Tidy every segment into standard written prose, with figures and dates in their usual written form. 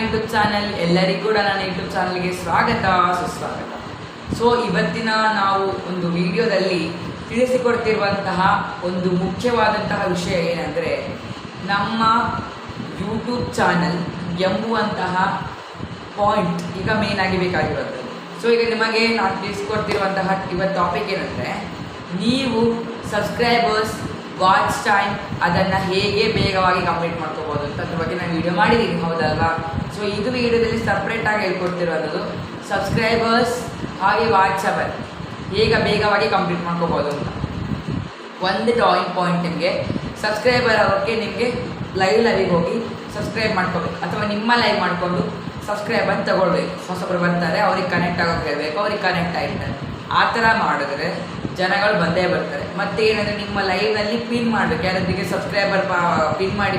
YouTube channel. ಎಲ್ಲರಿಗೂ ಕೂಡ ನನ್ನ ಯೂಟ್ಯೂಬ್ ಚಾನಲ್ಗೆ ಸ್ವಾಗತ ಸುಸ್ವಾಗತ. ಸೊ ಇವತ್ತಿನ ನಾವು ಒಂದು ವಿಡಿಯೋದಲ್ಲಿ ತಿಳಿಸಿಕೊಡ್ತಿರುವಂತಹ ಒಂದು ಮುಖ್ಯವಾದಂತಹ ವಿಷಯ ಏನಂದರೆ, ನಮ್ಮ ಯೂಟ್ಯೂಬ್ ಚಾನಲ್ ಎಂಬುವಂತಹ ಪಾಯಿಂಟ್ ಈಗ ಮೇನ್ ಆಗಿ ಬೇಕಾಗಿರೋದು. ಸೊ ಈಗ ನಿಮಗೆ ನಾನು ತಿಳಿಸ್ಕೊಡ್ತಿರುವಂತಹ ಇವತ್ತು ಟಾಪಿಕ್ ಏನಂದರೆ, ನೀವು ಸಬ್ಸ್ಕ್ರೈಬರ್ಸ್ ವಾಚ್ ಟೈಮ್ ಅದನ್ನು ಹೇಗೆ ಬೇಗವಾಗಿ ಕಂಪ್ಲೀಟ್ ಮಾಡ್ಕೋಬೋದು ಅಂತ ಅದ್ರ ಬಗ್ಗೆ ನಾನು ವಿಡಿಯೋ ಮಾಡಿದ್ದೀನಿ, ಹೌದಲ್ವಾ? ಸೊ ಇದು ವಿಡಿಯೋದಲ್ಲಿ ಸಪ್ರೇಟಾಗಿ ಹೇಳ್ಕೊಡ್ತಿರೋದು ಸಬ್ಸ್ಕ್ರೈಬರ್ಸ್ ಹಾಗೆ ವಾಚ್ ಅವರ್ ಹೇಗೆ ಬೇಗವಾಗಿ ಕಂಪ್ಲೀಟ್ ಮಾಡ್ಕೋಬೋದು ಅಂತ. ಒಂದು ಪಾಯಿಂಟ್ ನಿಮಗೆ ಸಬ್ಸ್ಕ್ರೈಬರ್ ಅವರಿಗೆ ನಿಮಗೆ ಲೈವಿಗೆ ಹೋಗಿ ಸಬ್ಸ್ಕ್ರೈಬ್ ಮಾಡ್ಕೋಬೇಕು, ಅಥವಾ ನಿಮ್ಮ ಲೈವ್ ಮಾಡಿಕೊಂಡು ಸಬ್ಸ್ಕ್ರೈಬರ್ ತಗೊಳ್ಬೇಕು. ಹೊಸಬ್ರು ಬರ್ತಾರೆ, ಅವ್ರಿಗೆ ಕನೆಕ್ಟ್ ಆಗೋಕೆ ಹೇಳಬೇಕು, ಅವ್ರಿಗೆ ಕನೆಕ್ಟ್ ಆಗಿರ್ತಾರೆ. ಆ ಥರ ಮಾಡಿದ್ರೆ ಜನಗಳು ಬಂದೇ ಬರ್ತಾರೆ. ಮತ್ತು ಏನಂದರೆ, ನಿಮ್ಮ ಲೈವ್ನಲ್ಲಿ ಪಿನ್ ಮಾಡಬೇಕು. ಯಾರೊಂದಿಗೆ ಸಬ್ಸ್ಕ್ರೈಬರ್ ಪಿನ್ ಮಾಡಿ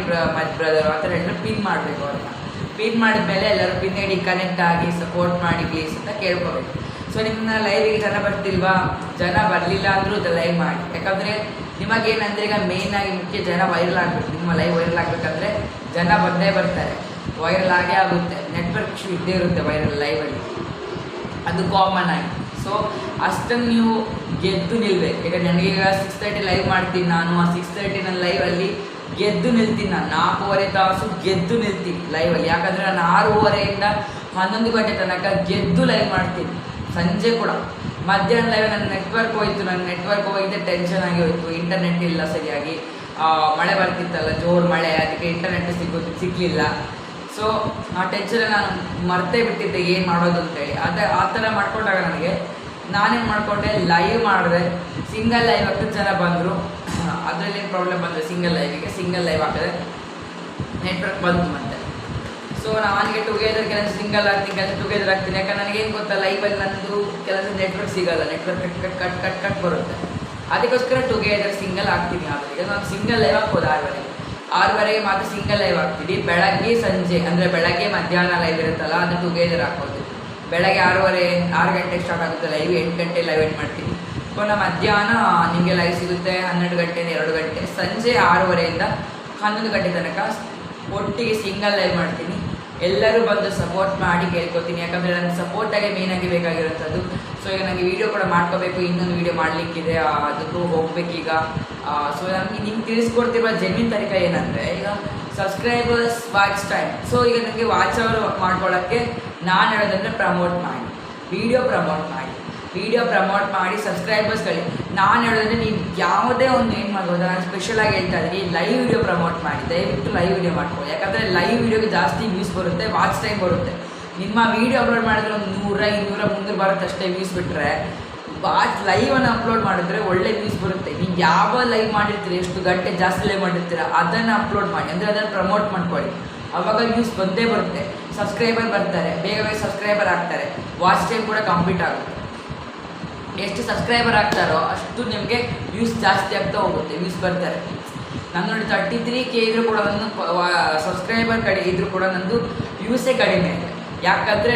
ಬ್ರದರ್ ಆ ಥರ ಹೇಳಿದ್ರೆ ಪಿನ್ ಮಾಡಬೇಕು. ಅವ್ರನ್ನ ಪಿನ್ ಮಾಡಿದ್ಮೇಲೆ ಎಲ್ಲರೂ ಪಿನ್ ಐಡಿ ಕನೆಕ್ಟ್ ಆಗಿ ಸಪೋರ್ಟ್ ಮಾಡಿ ಪ್ಲೀಸ್ ಅಂತ ಕೇಳ್ಕೋಬೇಕು. ಸೊ ನಿಮ್ಮ ಲೈವಿಗೆ ಜನ ಬರ್ತಿಲ್ವಾ, ಜನ ಬರಲಿಲ್ಲ ಅಂದರೂ ಲೈವ್ ಮಾಡಿ. ಯಾಕಂದರೆ ನಿಮಗೇನಂದರೆ, ಈಗ ಮೇಯ್ನಾಗಿ ಮುಖ್ಯ ಜನ ವೈರಲ್ ಆಗಬೇಕು. ನಿಮ್ಮ ಲೈವ್ ವೈರಲ್ ಆಗಬೇಕಂದ್ರೆ ಜನ ಬಂದೇ ಬರ್ತಾರೆ, ವೈರಲ್ ಆಗೇ ಆಗುತ್ತೆ. ನೆಟ್ವರ್ಕ್ ಇಶ್ಯೂ ಇದ್ದೇ ಇರುತ್ತೆ ವೈರಲ್ ಲೈವಲ್ಲಿ, ಅದು ಕಾಮನ್ ಆಗಿ. ಸೊ ಅಷ್ಟನ್ನು ನೀವು ಗೆದ್ದು ನಿಲ್ಬೇಕು. ಈಗ ನನಗೀಗ 6:30 ಲೈವ್ ಮಾಡ್ತೀನಿ ನಾನು. ಆ 6:30 ನನ್ನ ಲೈವಲ್ಲಿ ಗೆದ್ದು ನಿಲ್ತೀನಿ. ನಾನು 4.5 ತಾಸು ಗೆದ್ದು ನಿಲ್ತೀನಿ ಲೈವಲ್ಲಿ. ಯಾಕಂದರೆ ನಾನು 6:30ಇಂದ 11 ಗಂಟೆ ತನಕ ಗೆದ್ದು ಲೈವ್ ಮಾಡ್ತೀನಿ. ಸಂಜೆ ಕೂಡ ಮಧ್ಯಾಹ್ನ ಲೈವ್ ನನ್ನ ನೆಟ್ವರ್ಕ್ ಹೋಯಿತು. ನನ್ನ ನೆಟ್ವರ್ಕ್ ಹೋಗಿದ್ದೆ ಟೆನ್ಷನ್ ಆಗಿ ಹೋಯಿತು. ಇಂಟರ್ನೆಟ್ ಇಲ್ಲ ಸರಿಯಾಗಿ, ಮಳೆ ಬರ್ತಿತ್ತಲ್ಲ, ಜೋರು ಮಳೆ, ಅದಕ್ಕೆ ಇಂಟರ್ನೆಟ್ ಸಿಗಲಿಲ್ಲ. ಸೊ ಆ ಟೆನ್ಷನ್ ನಾನು ಮರ್ತೇ ಬಿಟ್ಟಿದ್ದೆ ಏನು ಮಾಡೋದು ಅಂತೇಳಿ. ಆ ಥರ ಮಾಡ್ಕೊಂಡಾಗ ನಾನೇನು ಮಾಡಿಕೊಂಡೆ, ಲೈವ್ ಮಾಡಿದೆ. ಸಿಂಗಲ್ ಲೈವ್ ಹಾಕಿದ್ರೆ ಜನ ಬಂದರು. ಅದರಲ್ಲೇನು ಪ್ರಾಬ್ಲಮ್ ಬಂದರೆ, ಸಿಂಗಲ್ ಲೈವ್ ಹಾಕಿದ್ರೆ ನೆಟ್ವರ್ಕ್ ಬಂತು ಮತ್ತೆ. ಸೊ ನನಗೆ ಟುಗೆದರ್ ಕೆಲಸ ಸಿಂಗಲ್ ಆಗ್ತೀನಿ, ಕೆಲಸ ಟುಗೆದರ್ ಆಗ್ತೀನಿ. ಯಾಕಂದ್ರೆ ನನಗೇನು ಗೊತ್ತಾ, ಲೈವಲ್ಲಿ ನಂದು ಕೆಲಸ ನೆಟ್ವರ್ಕ್ ಸಿಗೋಲ್ಲ, ನೆಟ್ವರ್ಕ್ ಕಟ್ ಬರುತ್ತೆ. ಅದಕ್ಕೋಸ್ಕರ ಟುಗೆದರ್ ಸಿಂಗಲ್ ಆಗ್ತೀನಿ. ಆದರೆ ಈಗ ನಾನು ಸಿಂಗಲ್ ಲೈವ್ ಹಾಕ್ಬೋದು 6:30 ಮಾತ್ರ ಸಿಂಗಲ್ ಲೈವ್ ಆಗ್ತೀನಿ. ಬೆಳಗ್ಗೆ ಸಂಜೆ ಅಂದರೆ ಬೆಳಗ್ಗೆ ಮಧ್ಯಾಹ್ನ ಲೈವ್ ಇರುತ್ತಲ್ಲ, ಅದು ಟುಗೆದರ್ ಹಾಕೋದು. ಬೆಳಗ್ಗೆ 6 ಗಂಟೆಗೆ ಸ್ಟಾರ್ಟ್ ಆಗುತ್ತೆ ಲೈವ್, 8 ಗಂಟೆ ಲೈವ್ ಎಂಡ್ ಮಾಡ್ತೀನಿ. ಪುನಃ ಮಧ್ಯಾಹ್ನ ನಿಮಗೆ ಲೈವ್ ಸಿಗುತ್ತೆ 12 ಗಂಟೆಯಿಂದ 2 ಗಂಟೆ. ಸಂಜೆ 6:30ಇಂದ 11 ಗಂಟೆ ತನಕ ಒಟ್ಟಿಗೆ ಸಿಂಗಲ್ ಲೈವ್ ಮಾಡ್ತೀನಿ. ಎಲ್ಲರೂ ಬಂದು ಸಪೋರ್ಟ್ ಮಾಡಿ ಕೇಳ್ಕೊತೀನಿ. ಯಾಕಂದರೆ ನನಗೆ ಸಪೋರ್ಟಾಗೆ ಮೇಯ್ನಾಗಿ ಬೇಕಾಗಿರುತ್ತದು. ಸೊ ಈಗ ನನಗೆ ವೀಡಿಯೋ ಕೂಡ ಮಾಡ್ಕೋಬೇಕು, ಇನ್ನೊಂದು ವೀಡಿಯೋ ಮಾಡಲಿಕ್ಕಿದೆ, ಅದಕ್ಕೂ ಹೋಗ್ಬೇಕೀಗ. ಸೊ ನನಗೆ ನಿಮ್ಗೆ ತಿಳಿಸ್ಕೊಡ್ತಿರುವ ಜೆನ್ವಿನ್ ತರೀಕ ಏನಂದರೆ, ಈಗ ಸಬ್ಸ್ಕ್ರೈಬರ್ಸ್ ವಾಚ್ ಟೈಮ್. ಸೊ ಈಗ ನನಗೆ ವಾಚ್ ಅವರ್ ಮಾಡ್ಕೊಳ್ಳೋಕ್ಕೆ ನಾನು ಹೇಳೋದಂದರೆ ಪ್ರಮೋಟ್ ಮಾಡಿ, ವಿಡಿಯೋ ಪ್ರಮೋಟ್ ಮಾಡಿ ಸಬ್ಸ್ಕ್ರೈಬರ್ಸ್ಗಳಿಗೆ ನಾನು ಹೇಳೋದಂದರೆ, ನೀವು ಯಾವುದೇ ಒಂದು ಏನು ಮಾಡ್ಬೋದು. ನಾನು ಸ್ಪೆಷಲಾಗಿ ಹೇಳ್ತಾ ಇದ್ದೀನಿ, ಲೈವ್ ವಿಡಿಯೋ ಪ್ರಮೋಟ್ ಮಾಡಿ. ದಯವಿಟ್ಟು ಲೈವ್ ವಿಡಿಯೋ ಮಾಡ್ಕೊಳ್ಳಿ. ಯಾಕಂದರೆ ಲೈವ್ ವಿಡಿಯೋಗೆ ಜಾಸ್ತಿ ವ್ಯೂಸ್ ಬರುತ್ತೆ, ವಾಚ್ ಟೈಮ್ ಬರುತ್ತೆ. ನಿಮ್ಮ ವೀಡಿಯೋ ಅಪ್ಲೋಡ್ ಮಾಡಿದ್ರೆ ಒಂದು 100, 200, 300 ಬರುತ್ತೆ ಅಷ್ಟೇ ವ್ಯೂಸ್. ಬಿಟ್ಟರೆ ಲೈವನ್ನು ಅಪ್ಲೋಡ್ ಮಾಡಿದ್ರೆ ಒಳ್ಳೆ ವ್ಯೂಸ್ ಬರುತ್ತೆ. ನೀವು ಯಾವ ಲೈವ್ ಮಾಡಿರ್ತೀರಿ, ಎಷ್ಟು ಗಂಟೆ ಜಾಸ್ತಿ ಲೈವ್ ಮಾಡಿರ್ತೀರ, ಅದನ್ನು ಅಪ್ಲೋಡ್ ಮಾಡಿ, ಅಂದರೆ ಅದನ್ನು ಪ್ರಮೋಟ್ ಮಾಡ್ಕೊಳ್ಳಿ. ಆವಾಗ ವ್ಯೂಸ್ ಬಂದೇ ಬರುತ್ತೆ, ಸಬ್ಸ್ಕ್ರೈಬರ್ ಬರ್ತಾರೆ, ಬೇಗ ಸಬ್ಸ್ಕ್ರೈಬರ್ ಆಗ್ತಾರೆ, ವಾಚ್ ಟೈಮ್ ಕೂಡ ಕಂಪ್ಲೀಟ್ ಆಗುತ್ತೆ. ಎಷ್ಟು ಸಬ್ಸ್ಕ್ರೈಬರ್ ಆಗ್ತಾರೋ ಅಷ್ಟು ನಿಮಗೆ ವ್ಯೂಸ್ ಜಾಸ್ತಿ ಆಗ್ತಾ ಹೋಗುತ್ತೆ, ವ್ಯೂಸ್ ಬರ್ತಾರೆ. ನಾನು ನೋಡಿ 33K ಇದ್ರೂ ಕೂಡ ನನ್ನ ಸಬ್ಸ್ಕ್ರೈಬರ್ ಕಡೆ ಇದ್ರೂ ಕೂಡ ನಂದು ವ್ಯೂಸೇ ಕಡಿಮೆ ಇದೆ. ಯಾಕಂದರೆ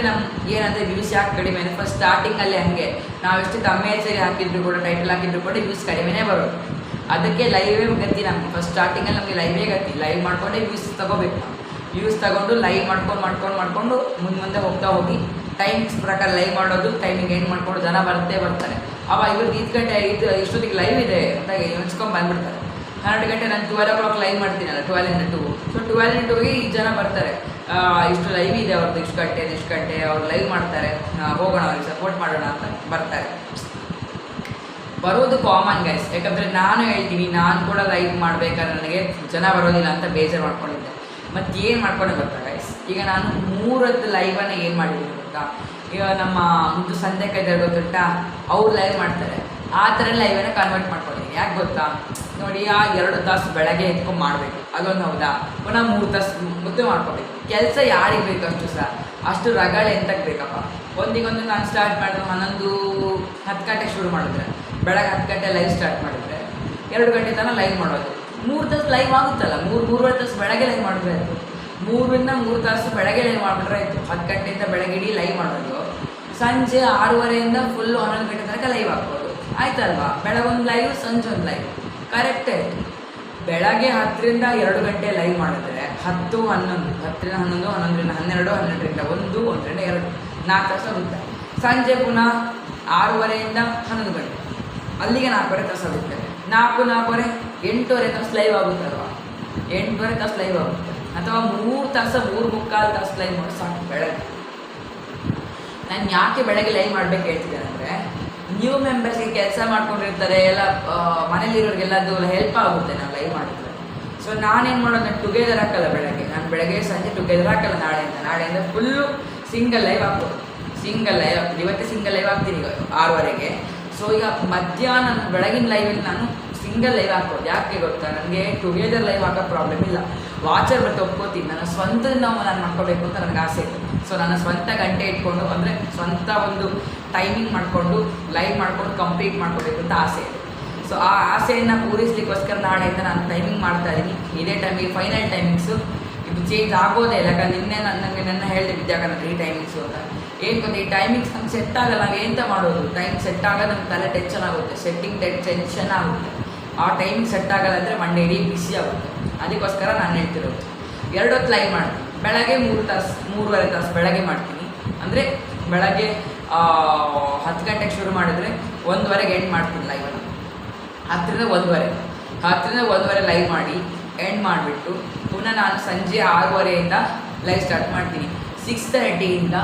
ಏನಂದರೆ ವ್ಯೂಸ್ ಯಾಕೆ ಕಡಿಮೆ ಅಂದರೆ, ಫಸ್ಟ್ ಸ್ಟಾರ್ಟಿಂಗಲ್ಲಿ ಹಾಗೆ ನಾವೆಷ್ಟು ತಮ್ಮೇಚರಿ ಹಾಕಿದ್ರು ಕೂಡ, ಟೈಟಲ್ ಹಾಕಿದ್ರು ಕೂಡ ವ್ಯೂಸ್ ಕಡಿಮೆನೇ ಬರೋದು. ಅದಕ್ಕೆ ಲೈವೇ ಗತಿ ನಮಗೆ. ಫಸ್ಟ್ ಸ್ಟಾರ್ಟಿಂಗಲ್ಲಿ ನಮಗೆ ಲೈವೇ ಗತಿ. ಲೈವ್ ಮಾಡ್ಕೊಂಡೆ ವ್ಯೂಸ್ ತೊಗೋಬೇಕು. ನಾವು ವ್ಯೂಸ್ ತೊಗೊಂಡು ಲೈವ್ ಮಾಡ್ಕೊಂಡು ಮುಂದೆ ಹೋಗ್ತಾ ಹೋಗಿ ಟೈಮ್ಸ್ ಪ್ರಕಾರ ಲೈವ್ ಮಾಡೋದು, ಟೈಮಿಂಗ್ ಏನು ಮಾಡ್ಕೊಂಡು ಜನ ಬರ್ತಾರೆ. ಅವಾಗ ಇವ್ರಿಗೆ 5 ಗಂಟೆ ಇಷ್ಟೊತ್ತಿಗೆ ಲೈವ್ ಇದೆ ಅಂತ ಹೆಚ್ಕೊಂಡು ಬಂದುಬಿಡ್ತಾರೆ. 12 ಗಂಟೆ ನಾನು 12 o'clock ಲೈವ್ ಮಾಡ್ತೀನಲ್ಲ, 12 to 2. ಸೊ 12 to 2ಗೆ ಈ ಜನ ಬರ್ತಾರೆ, ಇಷ್ಟು ಲೈವ್ ಇದೆ ಅವ್ರದ್ದು, ಇಷ್ಟು ಗಂಟೆ ಅವ್ರು ಲೈವ್ ಮಾಡ್ತಾರೆ, ಹೋಗೋಣ ಅವ್ರಿಗೆ ಸಪೋರ್ಟ್ ಮಾಡೋಣ ಅಂತ ಬರ್ತಾರೆ. ಬರೋದು ಕಾಮನ್ ಗೈಸ್. ಯಾಕಂದರೆ ನಾನು ಹೇಳ್ತೀನಿ, ನಾನು ಕೂಡ ಲೈವ್ ಮಾಡಬೇಕಾದ್ರೆ ನನಗೆ ಜನ ಬರೋದಿಲ್ಲ ಅಂತ ಬೇಜಾರು ಮಾಡ್ಕೊಂಡಿದ್ದೆ. ಮತ್ತು ಏನು ಮಾಡ್ಕೊಂಡೆ ಗೊತ್ತಾ ಗೈಸ್, ಈಗ ನಾನು 3 ಲೈವನ್ನು ಏನು ಮಾಡಿದ್ದೀನಿ ಗೊತ್ತಾ. ಈಗ ನಮ್ಮ ಮುದ್ದು ಸಂಧ್ಯಾ ಕೈದಾರ್ ಗೊತ್ತುಂಟಾ, ಅವ್ರು ಲೈವ್ ಮಾಡ್ತಾರೆ. ಆ ಥರ ಲೈವನ್ನು ಕನ್ವರ್ಟ್ ಮಾಡ್ಕೊಂಡಿದ್ದೀನಿ. ಯಾಕೆ ಗೊತ್ತಾ, ನೋಡಿ, ಆ 2 ತಾಸು ಬೆಳಗ್ಗೆ ಎತ್ಕೊಂಡು ಮಾಡಬೇಕು, ಅದೊಂದು ಹೌದಾ. ಪುನಃ 3 ತಾಸು ಮುದ್ದೆ ಮಾಡ್ಕೋಬೇಕು. ಕೆಲಸ ಯಾರಿಗೆ ಬೇಕು ಅಷ್ಟು ಸಹ, ಅಷ್ಟು ರಗಳೆ ಎಂತಕ್ಕೆ ಬೇಕಪ್ಪ. ಒಂದಿಗೊಂದು ನಾನು ಸ್ಟಾರ್ಟ್ ಮಾಡಿದ್ರೆ 10 ಗಂಟೆಗೆ ಶುರು ಮಾಡಿದ್ರೆ, ಬೆಳಗ್ಗೆ 10 ಗಂಟೆ ಲೈವ್ ಸ್ಟಾರ್ಟ್ ಮಾಡಿದರೆ 2 ಗಂಟೆ ತನಕ ಲೈವ್ ಮಾಡೋದು. 3 ತಾಸು ಲೈವ್ ಆಗುತ್ತಲ್ಲ, 3-3.5 ತಾಸು ಬೆಳಗ್ಗೆ ಲೈವ್ ಮಾಡಿದ್ರೆ ಆಯಿತು. 3ರಿಂದ 3 ತಾಸು ಬೆಳಗ್ಗೆ ಲೈವ್ ಮಾಡಿಬಿಟ್ರೆ ಆಯಿತು. 10 ಗಂಟೆಯಿಂದ ಬೆಳಗ್ಗೆ ಇಡೀ ಲೈವ್ ಮಾಡೋದು, ಸಂಜೆ 6:30ಇಂದ ಫುಲ್ 11 ಗಂಟೆ ತನಕ ಲೈವ್ ಹಾಕ್ಬೋದು, ಆಯ್ತಲ್ವಾ. ಬೆಳಗೊಂದು ಲೈವ್, ಸಂಜೆ ಒಂದು ಲೈವ್, ಕರೆಕ್ಟ್ ಆಯಿತು. ಬೆಳಗ್ಗೆ 10ರಿಂದ 2 ಗಂಟೆ ಲೈವ್ ಮಾಡಿದ್ರೆ 10, 11, 10ರಿಂದ 11, 11ರಿಂದ 12, 12ರಿಂದ 1, 1ರಿಂದ 2, 4 ತಾಸು ಆಗುತ್ತೆ. ಸಂಜೆ ಪುನಃ 6:30ಯಿಂದ 11 ಗಂಟೆ, ಅಲ್ಲಿಗೆ 4:30 ತಾಸು ಆಗುತ್ತೆ. 4, 4:30, 8:30 ತಾಸು ಲೈವ್ ಆಗುತ್ತಲ್ವಾ, 8:30 ತಾಸು ಲೈವ್ ಆಗುತ್ತೆ. ಅಥವಾ 3 ತಾಸು 3.25 ತಾಸು ಲೈವ್ ಮಾಡಿ ಸಾಕು ಬೆಳಗ್ಗೆ. ನಾನು ಯಾಕೆ ಬೆಳಗ್ಗೆ ಲೈವ್ ಮಾಡ್ಬೇಕು ಹೇಳ್ತಿದ್ದೇನೆ ಅಂದರೆ, ನ್ಯೂ ಮೆಂಬರ್ಸ್ಗೆ ಕೆಲಸ ಮಾಡ್ಕೊಂಡಿರ್ತಾರೆ ಎಲ್ಲ, ಮನೇಲಿರೋರಿಗೆಲ್ಲ ಅದು ಹೆಲ್ಪ್ ಆಗುತ್ತೆ ನಾವು ಲೈವ್ ಮಾಡಿದ್ರೆ. ಸೊ ನಾನೇನು ಮಾಡೋದು, ಟುಗೆದರ್ ಹಾಕಲ್ಲ ಬೆಳಗ್ಗೆ, ನಾನು ಬೆಳಗ್ಗೆ ಸಂಜೆ ಟುಗೆದರ್ ಹಾಕಲ್ಲ. ನಾಳೆಯಿಂದ ಫುಲ್ಲು ಸಿಂಗಲ್ ಲೈವ್ ಹಾಕ್ಬೋದು, ಸಿಂಗಲ್ ಲೈವ್ ಆಗ್ತೀನಿ. ಇವತ್ತೇ ಸಿಂಗಲ್ ಲೈವ್ ಆಗ್ತೀನಿ ಈಗ 6:30ಗೆ. ಸೊ ಈಗ ಮಧ್ಯಾಹ್ನ ಬೆಳಗಿನ ಲೈವಲ್ಲಿ ನಾನು ಸಿಂಗಲ್ ಲೈವ್ ಹಾಕೋದು. ಯಾಕೆ ಗೊತ್ತಾ, ನನಗೆ ಟುಗೆದರ್ ಲೈವ್ ಹಾಕೋ ಪ್ರಾಬ್ಲಮ್ ಇಲ್ಲ. ವಾಚರ್ ಬರುತ್ತೆ, ಒಪ್ಕೋತೀನಿ. ನನ್ನ ಸ್ವಂತದಿಂದ ನಾನು ಮಾಡ್ಕೋಬೇಕು ಅಂತ ನನಗೆ ಆಸೆ ಇದೆ. ಸೊ ನನ್ನ ಸ್ವಂತ ಗಂಟೆ ಇಟ್ಕೊಂಡು, ಅಂದರೆ ಸ್ವಂತ ಒಂದು ಟೈಮಿಂಗ್ ಮಾಡಿಕೊಂಡು ಲೈವ್ ಮಾಡ್ಕೊಂಡು ಕಂಪ್ಲೀಟ್ ಮಾಡ್ಕೋಬೇಕು ಅಂತ ಆಸೆ ಇದೆ. ಸೊ ಆ ಆಸೆಯನ್ನು ಪೂರೈಸಲಿಕ್ಕೋಸ್ಕರ ನಾಳೆಯಿಂದ ನಾನು ಟೈಮಿಂಗ್ ಮಾಡ್ತಾ ಇದ್ದೀನಿ. ಇದೇ ಟೈಮಿಗೆ ಫೈನಲ್ ಟೈಮಿಂಗ್ಸು, ಇದು ಚೇಂಜ್ ಆಗೋದೇ ಇಲ್ಲ. ಯಾಕಂದ್ರೆ ನಿನ್ನೆ ನನ್ನ ಹೇಳಿದೆ ವಿದ್ಯಾಕಂದ್ರೆ ಈ ಟೈಮಿಂಗ್ಸು ಅಂತ. ಏನು ಗೊತ್ತಾ, ಈ ಟೈಮಿಂಗ್ಸ್ ನಮ್ಗೆ ಸೆಟ್ ಆಗಲ್ಲ. ನಾವು ಎಂತ ಮಾಡೋದು, ಟೈಮ್ ಸೆಟ್ ಆಗೋದು ನಮ್ಗೆ ತಲೆ ಟೆನ್ಷನ್ ಆಗುತ್ತೆ, ಸೆಟ್ಟಿಂಗ್ ಟೆನ್ಷನ್ ಆಗುತ್ತೆ. ಆ ಟೈಮಿಂಗ್ ಸೆಟ್ ಆಗಲ್ಲ ಅಂದರೆ ಮಂಡೇ ಇಡೀ ಬಿಸಿ ಆಗುತ್ತೆ. ಅದಕ್ಕೋಸ್ಕರ ನಾನು ಹೇಳ್ತಿರೋದು 2 ಹೊತ್ತು ಲೈವ್ ಮಾಡ್ತೀನಿ. ಬೆಳಗ್ಗೆ 3 ತಾಸು 3.25 ತಾಸು ಬೆಳಗ್ಗೆ ಮಾಡ್ತೀನಿ. ಅಂದರೆ ಬೆಳಗ್ಗೆ 10 ಗಂಟೆಗೆ ಶುರು ಮಾಡಿದ್ರೆ 1:15ಗೆ ಎಂಡ್ ಮಾಡ್ತೀನಿ ಲೈವನ್ನು. 10ರಿಂದ 1:15 ಲೈವ್ ಮಾಡಿ ಎಂಡ್ ಮಾಡಿಬಿಟ್ಟು ಪುನಃ ನಾನು ಸಂಜೆ 6:30ಯಿಂದ ಲೈವ್ ಸ್ಟಾರ್ಟ್ ಮಾಡ್ತೀನಿ. 6:30ಯಿಂದ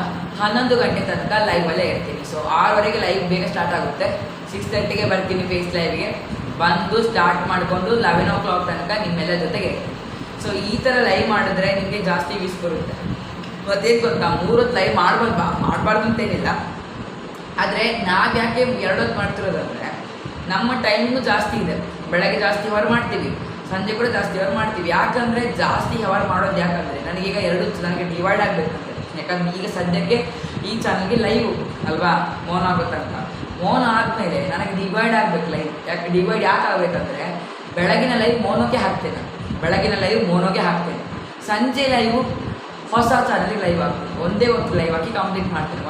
11 ಗಂಟೆ ತನಕ ಲೈವಲ್ಲೇ ಇರ್ತೀನಿ. ಸೊ 6:30ಗೆ ಲೈವ್ ಬೇಗ ಸ್ಟಾರ್ಟ್ ಆಗುತ್ತೆ. 6:30ಗೆ ಬರ್ತೀನಿ ಫೇಸ್ ಲೈವ್ಗೆ, ಬಂದು ಸ್ಟಾರ್ಟ್ ಮಾಡಿಕೊಂಡು 11 o'clock ತನಕ ನಿಮ್ಮೆಲ್ಲ ಜೊತೆಗೆ ಇರ್ತೀನಿ. ಸೊ ಈ ಥರ ಲೈವ್ ಮಾಡಿದ್ರೆ ನಿಮಗೆ ಜಾಸ್ತಿ ವ್ಯೂಸ್ ಬರುತ್ತೆ. ಮತ್ತೇನು ಗೊತ್ತಾ, 3 ಹೊತ್ತು ಲೈವ್ ಮಾಡಬಾರ್ದು ಅಂತೇನಿಲ್ಲ. ಆದರೆ ನಾವು ಯಾಕೆ 2 ಹೊತ್ತು ಮಾಡ್ತಿರೋದಂದರೆ, ನಮ್ಮ ಟೈಮಿಂಗು ಜಾಸ್ತಿ ಇದೆ. ಬೆಳಗ್ಗೆ ಜಾಸ್ತಿ ಅವರ್ ಮಾಡ್ತೀವಿ, ಸಂಜೆ ಕೂಡ ಜಾಸ್ತಿ ಅವರ್ ಮಾಡ್ತೀವಿ. ಯಾಕಂದರೆ ಜಾಸ್ತಿ ಅವರ್ ಮಾಡೋದು ಯಾಕಂದರೆ ನನಗೀಗ ನನಗೆ ಡಿವೈಡ್ ಆಗಬೇಕಂತೆ. ಯಾಕಂದರೆ ಈಗ ಸದ್ಯಕ್ಕೆ ಈ ಚಾನಲ್ಗೆ ಲೈವ್ ಅಲ್ವಾ, ಮೋನ್ ಆಗೋ ತನಕ. ಮೋನ್ ಆದಮೇಲೆ ನನಗೆ ಡಿವೈಡ್ ಆಗಬೇಕು ಲೈವ್. ಡಿವೈಡ್ ಯಾಕೆ ಆಗಬೇಕಂದ್ರೆ, ಬೆಳಗಿನ ಲೈವ್ ಮೋನೋಗೆ ಹಾಕ್ತೇನೆ, ಸಂಜೆ ಲೈವು ಹೊಸ ಚಾನಲ್ಗೆ ಲೈವ್ ಹಾಕ್ತೀನಿ. ಒಂದೇ ಹೊತ್ತು ಲೈವ್ ಹಾಕಿ ಕಂಪ್ಲೀಟ್ ಮಾಡ್ತೀನಿ.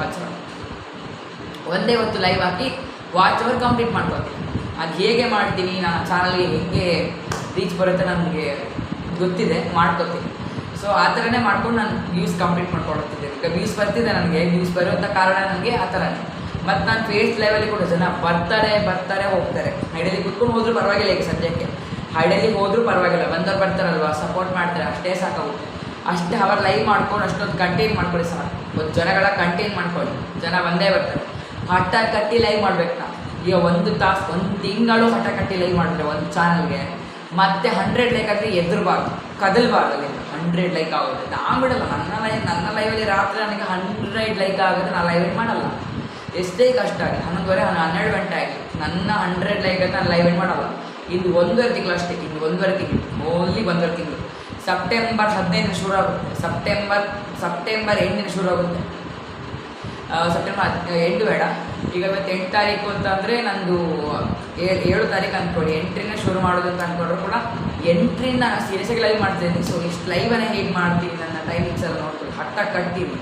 ಒಂದೇ ಹೊತ್ತು ಲೈವ್ ಹಾಕಿ ವಾಚ್ ಅವರ್ ಕಂಪ್ಲೀಟ್ ಮಾಡ್ಕೊತೀನಿ. ಅದು ಹೇಗೆ ಮಾಡ್ತೀನಿ, ನಾನು ಚಾನಲ್ಗೆ ಹೇಗೆ ರೀಚ್ ಬರುತ್ತೆ ನನಗೆ ಗೊತ್ತಿದೆ, ಮಾಡ್ಕೊತೀನಿ. ಸೊ ಆ ಥರನೇ ಮಾಡ್ಕೊಂಡು ನಾನು ವ್ಯೂಸ್ ಕಂಪ್ಲೀಟ್ ಮಾಡ್ಕೊಳ್ತಿದ್ದೆ. ಈಗ ವ್ಯೂಸ್ ಬರ್ತಿದೆ, ನನಗೆ ವ್ಯೂಸ್ ಬರುವಂಥ ಕಾರಣ ನನಗೆ ಆ ಥರನೇ. ಮತ್ತು ನಾನು ಫೇಸ್ ಲೈವಲ್ಲಿ ಕೂಡ ಜನ ಬರ್ತಾರೆ ಹೋಗ್ತಾರೆ. ಹೈಡಲ್ಲಿ ಕುತ್ಕೊಂಡು ಹೋದರೂ ಪರವಾಗಿಲ್ಲ. ಈಗ ಸದ್ಯಕ್ಕೆ ಹೈಡಲ್ಲಿ ಹೋದರೂ ಪರವಾಗಿಲ್ಲ, ಬಂದವ್ರು ಬರ್ತಾರಲ್ವ, ಸಪೋರ್ಟ್ ಮಾಡ್ತಾರೆ, ಅಷ್ಟೇ ಸಾಕಾಗುತ್ತೆ. ಅಷ್ಟೇ ಅವರ್ ಲೈವ್ ಮಾಡ್ಕೊಂಡು ಅಷ್ಟೊಂದು ಕಂಟೈನ್ ಮಾಡ್ಕೊಳ್ಳಿ ಸಾಕು. ಒಂದು ಜನಗಳ ಕಂಟೈನ್ ಮಾಡ್ಕೊಳ್ಳಿ, ಜನ ಬಂದೇ ಬರ್ತಾರೆ. ಹಠ ಕಟ್ಟಿ ಲೈವ್ ಮಾಡ್ಬೇಕು. ನಾವು ಈಗ 1 ತಾಸು 1 ತಿಂಗಳು ಹಠ ಕಟ್ಟಿ ಲೈವ್ ಮಾಡಿದ್ರೆ ಒಂದು ಚಾನಲ್ಗೆ ಮತ್ತೆ 100 ಲೈಕ್ ಆದರೆ ಎದುರಬಾರ್ದು, ಕದಲ್ಬಾರ್ದು. ಅಲ್ಲಿಂದ 100 ಲೈಕ್ ಆಗುತ್ತೆ. ನಾನು ಬಿಡಲ್ಲ, ನನ್ನ ಲೈವಲ್ಲಿ ರಾತ್ರಿ ನನಗೆ 100 ಲೈಕ್ ಆಗುತ್ತೆ, ನಾನು ಲೈವ್ ಮಾಡಲ್ಲ. ಎಷ್ಟೇ ಕಷ್ಟ ಆಗಿ 11:30 12 ಗಂಟೆ ಆಗಿ ನನ್ನ 100 ಲೈಕ್ ಅಂತ ನಾನು ಲೈವ್ ಮಾಡಲ್ಲ. ಇನ್ನು 1.5 ತಿಂಗಳು ಅಷ್ಟೇ, ಇನ್ನು 1.5 ತಿಂಗಳು, ಓನ್ಲಿ 1.5 ತಿಂಗಳು. ಸೆಪ್ಟೆಂಬರ್ 15 ಶುರು ಆಗುತ್ತೆ, ಸೆಪ್ಟೆಂಬರ್ 8 ಶುರು ಆಗುತ್ತೆ. ಸೆಪ್ಟೆಂಬರ್ 8 ಬೇಡ, ಈಗ ಇವತ್ತು 8 ತಾರೀಕು ಅಂತಂದರೆ ನಂದು 7 ತಾರೀಕು ಅಂದ್ಕೊಳ್ಳಿ. 8ರಿಂದ ಶುರು ಮಾಡೋದು ಅಂತ ಅಂದ್ಕೊಂಡ್ರು ಕೂಡ 8ರಿಂದ ನಾನು ಸೀರಿಯಸ್ಸಾಗಿ ಲೈವ್ ಮಾಡ್ತಿದ್ದೀನಿ. ಸೊ ಇಷ್ಟು ಲೈವನ್ನೇ ಹೇಗೆ ಮಾಡ್ತೀನಿ, ನನ್ನ ಟೈಮಿಂಗ್ಸ್ ಎಲ್ಲ ನೋಡ್ತೀನಿ. ಹಠ ಕಟ್ತೀನಿ,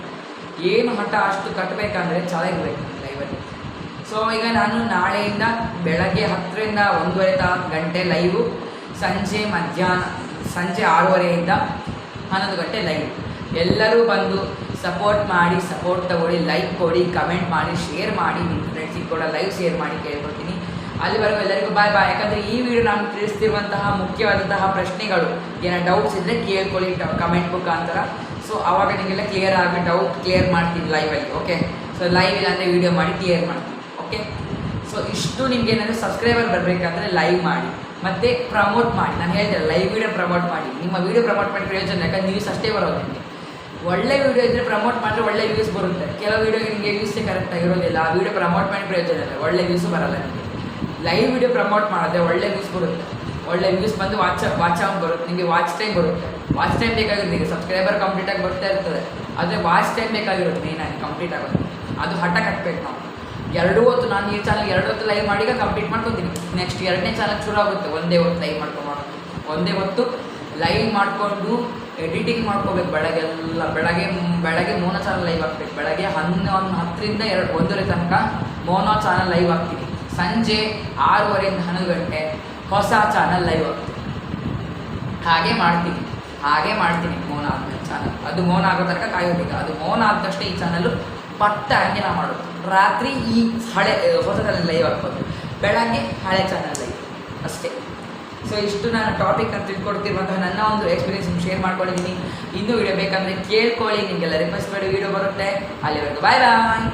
ಏನು ಹಠ ಅಷ್ಟು ಕಟ್ಟಬೇಕಂದ್ರೆ ಚೆನ್ನಾಗಿರ್ಬೇಕು ಲೈವಲ್ಲಿ. ಸೊ ಈಗ ನಾನು ನಾಳೆಯಿಂದ ಬೆಳಗ್ಗೆ 10ರಿಂದ 1:15 ಗಂಟೆ ಲೈವು, ಸಂಜೆ 6:30ಯಿಂದ 11 ಗಂಟೆ ಲೈವ್. ಎಲ್ಲರೂ ಬಂದು ಸಪೋರ್ಟ್ ಮಾಡಿ, ಸಪೋರ್ಟ್ ತಗೊಳ್ಳಿ, ಲೈಕ್ ಕೊಡಿ, ಕಮೆಂಟ್ ಮಾಡಿ, ಶೇರ್ ಮಾಡಿ, ನಿಮ್ಮ ಫ್ರೆಂಡ್ಸಿಗೆ ಕೂಡ ಲೈವ್ ಶೇರ್ ಮಾಡಿ ಕೇಳ್ಕೊಳ್ತೀನಿ. ಅಲ್ಲಿವರೆಗೂ ಎಲ್ಲರಿಗೂ ಬಾಯ್. ಯಾಕಂದರೆ ಈ ವಿಡಿಯೋ ನಾನು ತಿಳಿಸ್ತಿರುವಂತಹ ಮುಖ್ಯವಾದಂತಹ ಪ್ರಶ್ನೆಗಳು, ಏನೋ ಡೌಟ್ಸ್ ಇದ್ದರೆ ಕೇಳ್ಕೊಳ್ಳಿ ಕಮೆಂಟ್ ಮುಖಾಂತರ. ಸೊ ಆವಾಗ ನಿಮಗೆಲ್ಲ ಕ್ಲಿಯರ್ ಆಗಿ ಡೌಟ್ ಕ್ಲಿಯರ್ ಮಾಡ್ತೀನಿ ಲೈವಲ್ಲಿ. ಓಕೆ, ಸೊ ಲೈವ್ ಇಲ್ಲ ಅಂದರೆ ವೀಡಿಯೋ ಮಾಡಿ ಕ್ಲಿಯರ್ ಮಾಡ್ತೀನಿ. ಓಕೆ, ಸೊ ಇಷ್ಟು ನಿಮ್ಗೆ ಏನಾದರೂ ಸಬ್ಸ್ಕ್ರೈಬರ್ ಬರಬೇಕಂದ್ರೆ ಲೈವ್ ಮಾಡಿ ಮತ್ತು ಪ್ರಮೋಟ್ ಮಾಡಿ. ನಾನು ಹೇಳ್ತೀನಿ, ಲೈವ್ ವೀಡಿಯೋ ಪ್ರಮೋಟ್ ಮಾಡಿ. ನಿಮ್ಮ ವೀಡಿಯೋ ಪ್ರಮೋಟ್ ಮಾಡಿ ಪ್ರಯೋಜನ, ಯಾಕಂದ್ರೆ ನ್ಯೂಸ್ ಅಷ್ಟೇ ಬರೋದು ನಿಮಗೆ. ಒಳ್ಳೆ ವೀಡಿಯೋ ಇದ್ದರೆ ಪ್ರಮೋಟ್ ಮಾಡಿದ್ರೆ ಒಳ್ಳೆ ವ್ಯೂಸ್ ಬರುತ್ತೆ. ಕೆಲವು ವೀಡಿಯೋಗೆ ನಿಮಗೆ ವ್ಯೂಸೇ ಕರೆಕ್ಟಾಗಿರೋದಿಲ್ಲ, ಆ ವೀಡಿಯೋ ಪ್ರಮೋಟ್ ಮಾಡಿ ಪ್ರಯೋಜನ ಇಲ್ಲ, ಒಳ್ಳೆ ವ್ಯೂಸು ಬರೋಲ್ಲ ನಿಮಗೆ. ಲೈವ್ ವೀಡಿಯೋ ಪ್ರಮೋಟ್ ಮಾಡಿದ್ರೆ ಒಳ್ಳೆ ವ್ಯೂಸ್ ಬರುತ್ತೆ, ಒಳ್ಳೆ ವ್ಯೂಸ್ ಬಂದು ವಾಚ್ ಬರುತ್ತೆ, ನಿಮಗೆ ವಾಚ್ ಟೈಮ್ ಬರುತ್ತೆ. ವಾಚ್ ಟೈಮ್ ಬೇಕಾಗಿರುತ್ತೆ. ಈಗ ಸಬ್ಸ್ಕ್ರೈಬರ್ ಕಂಪ್ಲೀಟಾಗಿ ಬರ್ತಾ ಇರ್ತದೆ, ಆದರೆ ವಾಚ್ ಟೈಮ್ ಬೇಕಾಗಿರುತ್ತೆ ಮೇಯ್ನಾಗಿ ಕಂಪ್ಲೀಟ್ ಆಗೋದು. ಅದು ಹಠ ಕಟ್ಟಬೇಕು ನಾವು. 2 ಹೊತ್ತು, ನಾನು ಈ ಚಾನಲ್ 2 ಹೊತ್ತು ಲೈವ್ ಮಾಡಿ ಕಂಪ್ಲೀಟ್ ಮಾಡ್ಕೊತೀನಿ. ನೆಕ್ಸ್ಟ್ 2ನೇ ಚಾನಲ್ ಶುರು ಆಗುತ್ತೆ. ಒಂದೇ ಹೊತ್ತು ಲೈವ್ ಮಾಡ್ಕೊಂಡು ಒಂದೇ ಹೊತ್ತು ಲೈವ್ ಮಾಡಿಕೊಂಡು ಎಡಿಟಿಂಗ್ ಮಾಡ್ಕೋಬೇಕು. ಬೆಳಗ್ಗೆ ಮೋನೋ ಚಾನಲ್ ಲೈವ್ ಹಾಕ್ಬೇಕು. ಬೆಳಗ್ಗೆ 10ರಿಂದ 1:30 ತನಕ ಮೋನೋ ಚಾನಲ್ ಲೈವ್ ಹಾಕ್ತೀನಿ. ಸಂಜೆ 6:30ರಿಂದ 11 ಗಂಟೆ ಹೊಸ ಚಾನಲ್ ಲೈವ್ ಹಾಕ್ತೀನಿ. ಹಾಗೆ ಮಾಡ್ತೀನಿ ಮೌನ ಆದ್ಮೇಲೆ ಚಾನಲ್ ಅದು ಮೌನ ಆಗೋ ತನಕ ಕಾಯೋದಿಲ್ಲ. ಅದು ಮೌನ ಆದಷ್ಟೇ ಈ ಚಾನಲ್ಲು ಪಟ್ಟ ಹಂಗೆ ನಾವು ಮಾಡೋದು. ರಾತ್ರಿ ಈ ಹಳೆ ಹೊಸದಲ್ಲಿ ಲೈವ್ ಹಾಕೋದು, ಬೆಳಗ್ಗೆ ಹಳೆ ಚಾನಲ್ ಲೈವ್ ಅಷ್ಟೇ. ಸೊ ಇಷ್ಟು ನಾನು ಟಾಪಿಕ್ ಅಂತ ತಿಳ್ಕೊಡ್ತಿರುವಂತಹ ನನ್ನ ಒಂದು ಎಕ್ಸ್ಪೀರಿಯನ್ಸ್ ಶೇರ್ ಮಾಡ್ಕೊಂಡಿದ್ದೀನಿ. ಇನ್ನೂ ವಿಡಿಯೋ ಬೇಕಂದರೆ ಕೇಳ್ಕೊಳ್ಳಿ, ನಿಮಗೆಲ್ಲ ರಿಕ್ವೆಸ್ಟ್ ಮಾಡಿ ವಿಡಿಯೋ ಬರುತ್ತೆ. ಅಲ್ಲಿವರೆಗೂ ಬಾಯ್ ಬಾಯ್.